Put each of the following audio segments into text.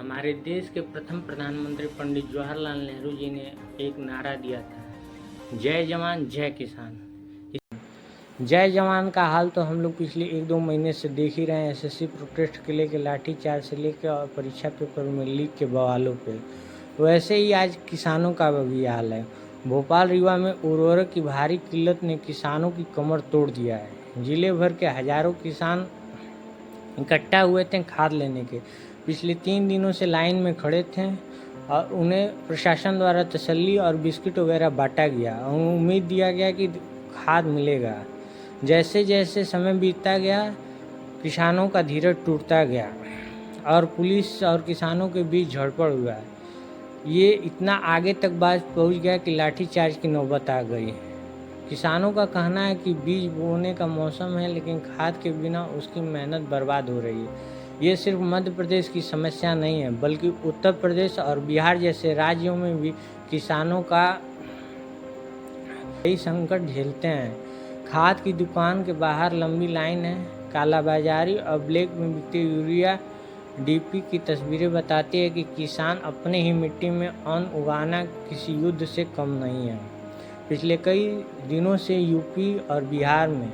हमारे देश के प्रथम प्रधानमंत्री पंडित जवाहरलाल नेहरू जी ने एक नारा दिया था, जय जवान जय किसान। जय जवान का हाल तो हम लोग पिछले 1-2 महीने से देख ही रहे हैं। एसएससी प्रोटेस्ट के लेके लाठीचार्ज से लेकर और परीक्षा पेपर में लीक के बवालों पे। वैसे ही आज किसानों का भी हाल है। भोपाल रीवा में उर्वरक की भारी किल्लत ने किसानों की कमर तोड़ दिया है। जिले भर के हजारों किसान इकट्ठा हुए थे खाद लेने के। पिछले 3 दिनों से लाइन में खड़े थे और उन्हें प्रशासन द्वारा तसल्ली और बिस्किट वगैरह बांटा गया और उम्मीद दिया गया कि खाद मिलेगा। जैसे जैसे समय बीतता गया, किसानों का धीरज टूटता गया और पुलिस और किसानों के बीच झड़पड़ हुआ। ये इतना आगे तक बात पहुंच गया कि लाठीचार्ज की नौबत आ गई। किसानों का कहना है कि बीज बोने का मौसम है, लेकिन खाद के बिना उसकी मेहनत बर्बाद हो रही है। ये सिर्फ मध्य प्रदेश की समस्या नहीं है, बल्कि उत्तर प्रदेश और बिहार जैसे राज्यों में भी किसानों का कई संकट झेलते हैं। खाद की दुकान के बाहर लंबी लाइन है। कालाबाजारी और ब्लैक में बिकते यूरिया डीपी की तस्वीरें बताती है कि किसान अपने ही मिट्टी में अन्न उगाना किसी युद्ध से कम नहीं है। पिछले कई दिनों से यूपी और बिहार में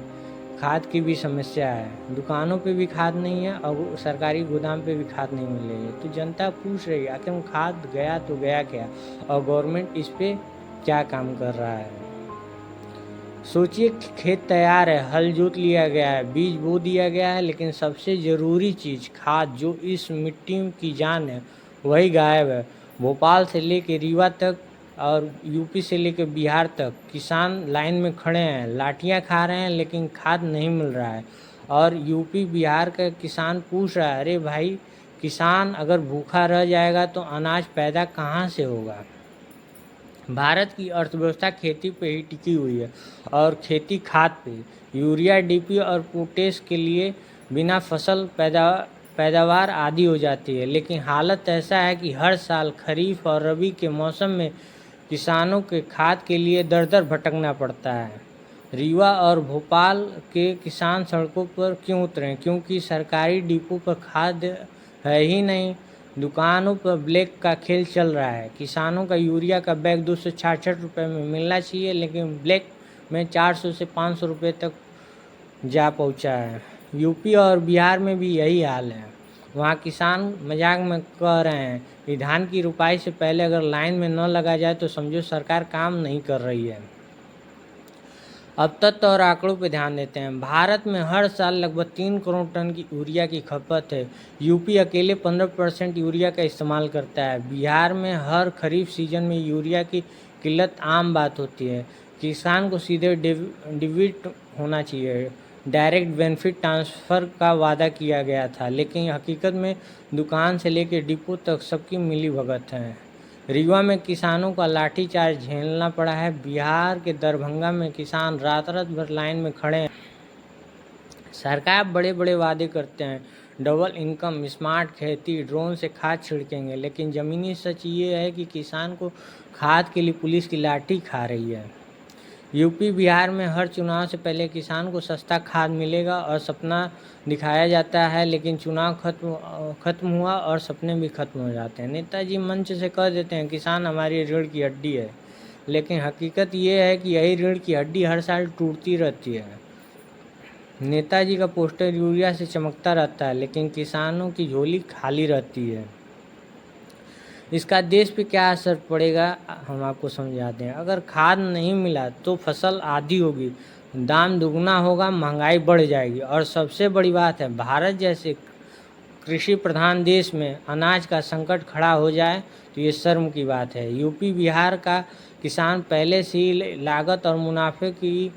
खाद की भी समस्या है। दुकानों पे भी खाद नहीं है और सरकारी गोदाम पे भी खाद नहीं मिल रही है। तो जनता पूछ रही है आखिर खाद गया तो गया क्या, और गवर्नमेंट इस पे क्या काम कर रहा है। सोचिए, खेत तैयार है, हल जोत लिया गया है, बीज बो दिया गया है, लेकिन सबसे ज़रूरी चीज़ खाद, जो इस मिट्टी की जान है, वही गायब है। भोपाल से लेकर रीवा तक और यूपी से लेकर बिहार तक किसान लाइन में खड़े हैं, लाठियां खा रहे हैं, लेकिन खाद नहीं मिल रहा है। और यूपी बिहार का किसान पूछ रहा है, अरे भाई, किसान अगर भूखा रह जाएगा तो अनाज पैदा कहाँ से होगा। भारत की अर्थव्यवस्था खेती पे ही टिकी हुई है और खेती खाद पे। यूरिया डीपी और पोटेश के लिए बिना फसल पैदावार आधी हो जाती है। लेकिन हालत ऐसा है कि हर साल खरीफ और रबी के मौसम में किसानों के खाद के लिए दर दर भटकना पड़ता है। रीवा और भोपाल के किसान सड़कों पर क्यों उतरे? क्योंकि सरकारी डिपो पर खाद है ही नहीं। दुकानों पर ब्लैक का खेल चल रहा है। किसानों का यूरिया का बैग 266 रुपये में मिलना चाहिए, लेकिन ब्लैक में 400 से 500 रुपये तक जा पहुंचा है। यूपी और बिहार में भी यही हाल है। वहाँ किसान मजाक में कह रहे हैं कि धान की रुपाई से पहले अगर लाइन में न लगा जाए तो समझो सरकार काम नहीं कर रही है। अब तथ्य और आंकड़ों पर ध्यान देते हैं। भारत में हर साल लगभग 3 करोड़ टन की यूरिया की खपत है। यूपी अकेले 15% यूरिया का इस्तेमाल करता है। बिहार में हर खरीफ सीजन में यूरिया की किल्लत आम बात होती है। किसान को सीधे डेबिट होना चाहिए, डायरेक्ट बेनिफिट ट्रांसफ़र का वादा किया गया था, लेकिन हकीकत में दुकान से लेकर डिपो तक सबकी मिलीभगत है। रीवा में किसानों का लाठीचार्ज झेलना पड़ा है। बिहार के दरभंगा में किसान रात रात भर लाइन में खड़े हैं। सरकार बड़े बड़े वादे करते हैं, डबल इनकम, स्मार्ट खेती, ड्रोन से खाद छिड़केंगे, लेकिन ज़मीनी सच ये है कि किसान को खाद के लिए पुलिस की लाठी खा रही है। यूपी बिहार में हर चुनाव से पहले किसान को सस्ता खाद मिलेगा और सपना दिखाया जाता है, लेकिन चुनाव खत्म हुआ और सपने भी खत्म हो जाते हैं। नेताजी मंच से कह देते हैं किसान हमारी रीढ़ की हड्डी है, लेकिन हकीकत ये है कि यही रीढ़ की हड्डी हर साल टूटती रहती है। नेताजी का पोस्टर यूरिया से चमकता रहता है, लेकिन किसानों की झोली खाली रहती है। इसका देश पे क्या असर पड़ेगा हम आपको समझाते हैं। अगर खाद नहीं मिला तो फसल आधी होगी, दाम दुगना होगा, महंगाई बढ़ जाएगी, और सबसे बड़ी बात है, भारत जैसे कृषि प्रधान देश में अनाज का संकट खड़ा हो जाए तो ये शर्म की बात है। यूपी बिहार का किसान पहले से ही लागत और मुनाफे की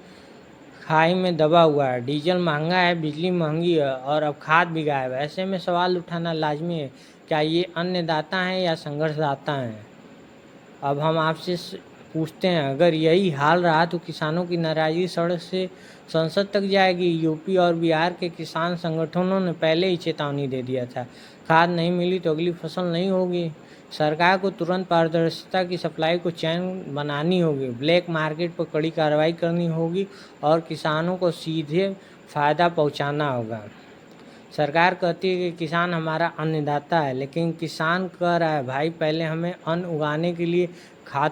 खाई में दबा हुआ है। डीजल महंगा है, बिजली महंगी है और अब खाद भी गायब है। ऐसे में सवाल उठाना लाजमी है, क्या ये अन्नदाता हैं या संघर्षदाता हैं? अब हम आपसे पूछते हैं, अगर यही हाल रहा तो किसानों की नाराज़गी सड़क से संसद तक जाएगी। यूपी और बिहार के किसान संगठनों ने पहले ही चेतावनी दे दिया था, खाद नहीं मिली तो अगली फसल नहीं होगी। सरकार को तुरंत पारदर्शिता की सप्लाई को चैन बनानी होगी, ब्लैक मार्केट पर कड़ी कार्रवाई करनी होगी और किसानों को सीधे फ़ायदा पहुंचाना होगा। सरकार कहती है कि किसान हमारा अन्नदाता है, लेकिन किसान कह रहा है भाई पहले हमें अन्न उगाने के लिए खाद